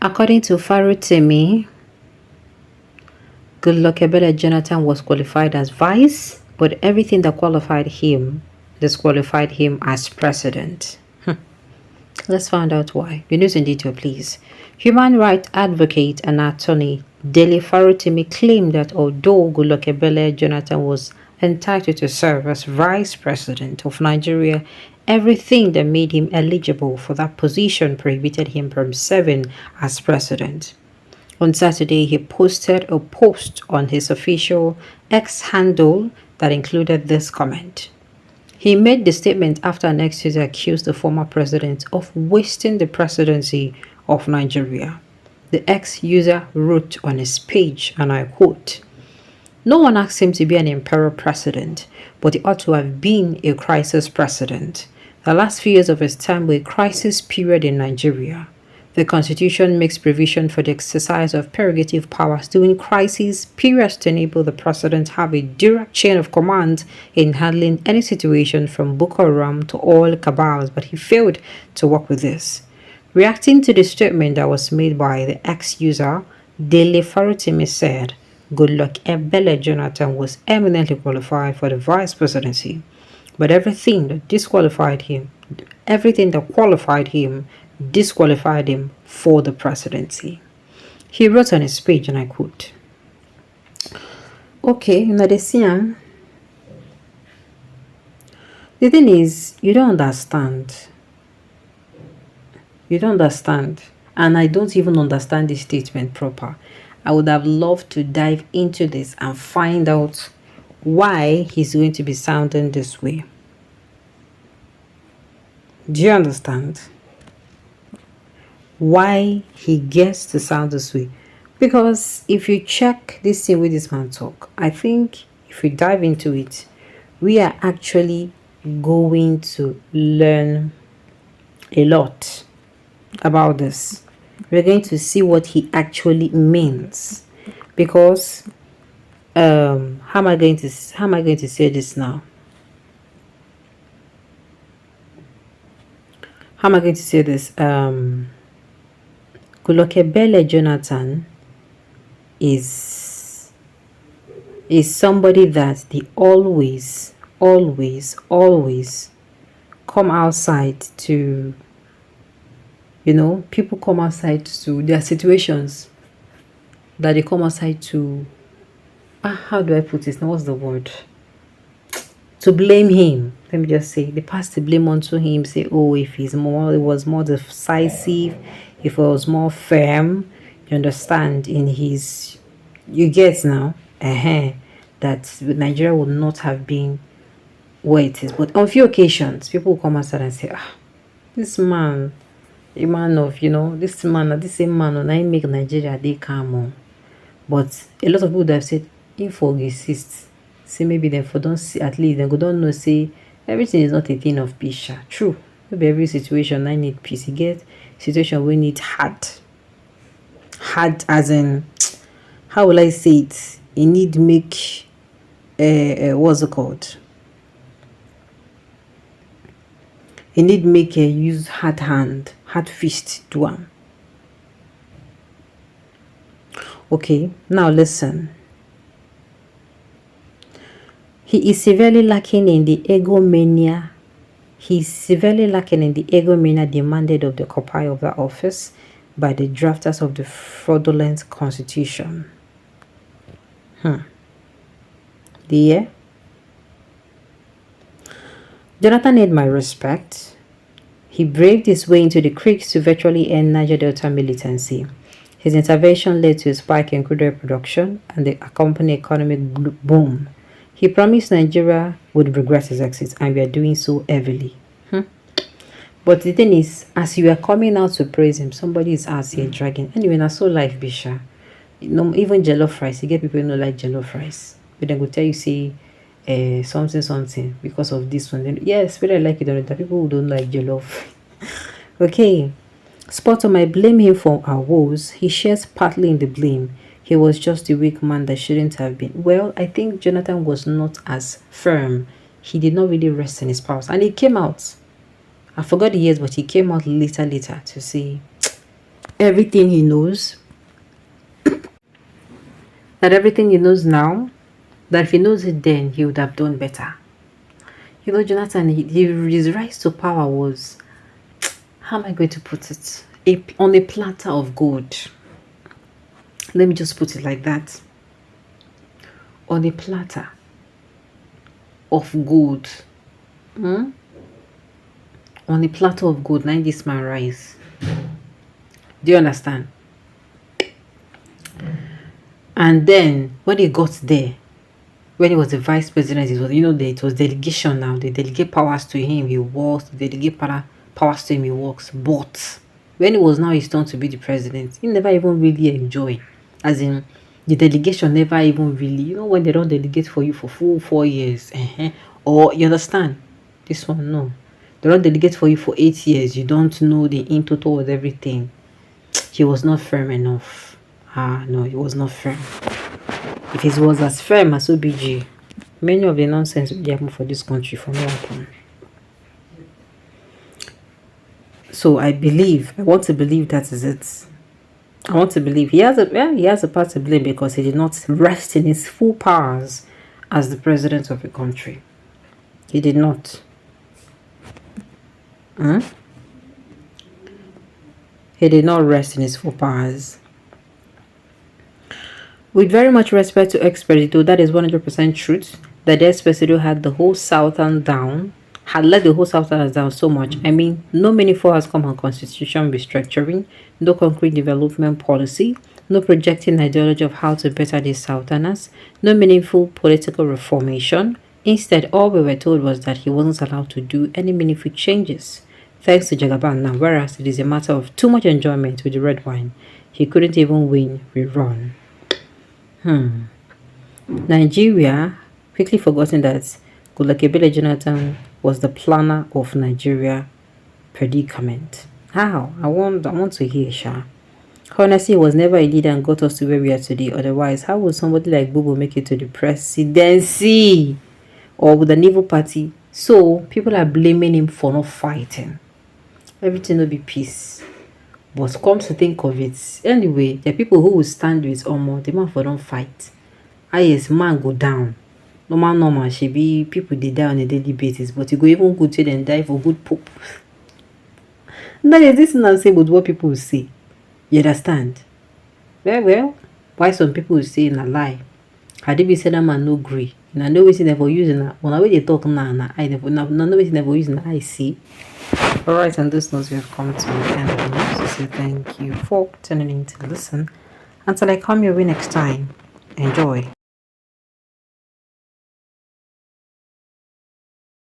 According to Farutimi, Goodluck Ebele Jonathan was qualified as vice, but everything that qualified him disqualified him as president. Let's find out why. The news in detail, please. Human rights advocate and attorney Dele Farutimi claimed that although Goodluck Ebele Jonathan was entitled to serve as vice president of Nigeria, everything that made him eligible for that position prohibited him from serving as president. On Saturday, he posted a post on his official X handle that included this comment. He made the statement after an ex-user accused the former president of wasting the presidency of Nigeria. The ex-user wrote on his page, and I quote, "No one asked him to be an imperial president, but he ought to have been a crisis president. The last few years of his time were a crisis period in Nigeria. The Constitution makes provision for the exercise of prerogative powers during crisis periods to enable the president to have a direct chain of command in handling any situation from Boko Haram to all cabals, but he failed to work with this." Reacting to the statement that was made by the ex-user, Dele Farutimi said, Goodluck Ebele Jonathan was eminently qualified for the vice presidency, but everything that qualified him disqualified him for the presidency. He wrote on his page, and I quote, "Okay, now the thing is, you don't understand. You don't understand. And I don't even understand this statement proper. I would have loved to dive into this and find out why he's going to be sounding this way. Do you understand? Why he gets to sound this way? Because if you check this thing with this man talk, I think if we dive into it, we are actually going to learn a lot about this. We're going to see what he actually means. Because how am I going to say this now? How am I going to say this? Goodluck Ebele Jonathan is somebody that they always come outside to, people come outside to their situations that they come outside to, how do I put this now? What's the word? To blame him. Let me just say, they pass the blame onto him, say, oh, if it was more decisive, if it was more firm, you understand, you get now, that Nigeria would not have been where it is. But on few occasions, people will come outside and say, this man, the same man, and I make Nigeria, they come on. But a lot of people that have said, info exists. Say maybe they don't see, at least they don't know, say, everything is not a thing of peace. True. Maybe every situation I need peace. You get situation we need hard as in, how will I say it? You need make what's it called? You need make use hard hand, hard fist to one. Okay, now listen. He is severely lacking in the egomania. He's severely lacking in the egomania demanded of the occupier of that office by the drafters of the fraudulent constitution. Jonathan had my respect. He braved his way into the creeks to virtually end Niger Delta militancy. His intervention led to a spike in crude oil production and the accompanying economic boom. He promised Nigeria would regret his exit, and we are doing so heavily. But the thing is, as you are coming out to praise him, somebody is out here dragging. Anyway, na so life, Bisha. Even jollof rice, you get people who don't like jollof rice. But then go tell you, say, something because of this one. Then, yes, whether I like it or not, there are people who don't like jollof. Okay. Spot on, I blame him for our woes. He shares partly in the blame. He was just a weak man that shouldn't have been. Well, I think Jonathan was not as firm. He did not really rest in his powers. And he came out. I forgot the years, but he came out later to say, everything he knows, that everything he knows now, that if he knows it then, he would have done better. You know, Jonathan, his rise to power was, how am I going to put it? On a platter of gold. Let me just put it like that. On a platter of gold. On a platter of gold, now this man rise. Do you understand? And then when he got there, when he was the vice president, it was, it was delegation now. They delegate powers to him, he works. They delegate powers to him, he works. But when it was now his turn to be the president, he never even really enjoy. As in, the delegation never even really, when they don't delegate for you for full 4 years. Or, you understand? This one, no. They don't delegate for you for 8 years. You don't know the in total of everything. He was not firm enough. No, he was not firm. If he was as firm as OBG, many of the nonsense would happen for this country from now on. So I want to believe that is it. I want to believe he has a part to blame because he did not rest in his full powers as the president of the country. He did not. He did not rest in his full powers. With very much respect to Expedito, that is 100% truth. That Expedito had the whole Southern down, had let the whole Southerners down so much. I mean, no meaningful has come on constitution restructuring, no concrete development policy, no projecting ideology of how to better the Southerners, no meaningful political reformation. Instead, all we were told was that he wasn't allowed to do any meaningful changes. Thanks to Jagaban now, whereas it is a matter of too much enjoyment with the red wine. He couldn't even win rerun. Nigeria, quickly forgotten that Goodluck Jonathan was the planner of Nigeria predicament. How? I want to hear, Sha. Honestly, he was never a leader and got us to where we are today. Otherwise, how would somebody like Bobo make it to the presidency or with the naval party? So people are blaming him for not fighting. Everything will be peace. But come to think of it, anyway, the people who will stand with Omo, the man for don't fight. Yes, man go down. Normal, she be people they die on a daily basis, but you go even good to them die for good poop. That is this not say with what people will say. You understand? Well, why some people will say in a lie? Had they be said that man no agree. And I know we see never using that. When I way they talk now, I never using the I see. Alright, on this note, we have come to the end of the news. So say thank you for tuning in to listen. Until I come your way next time, enjoy.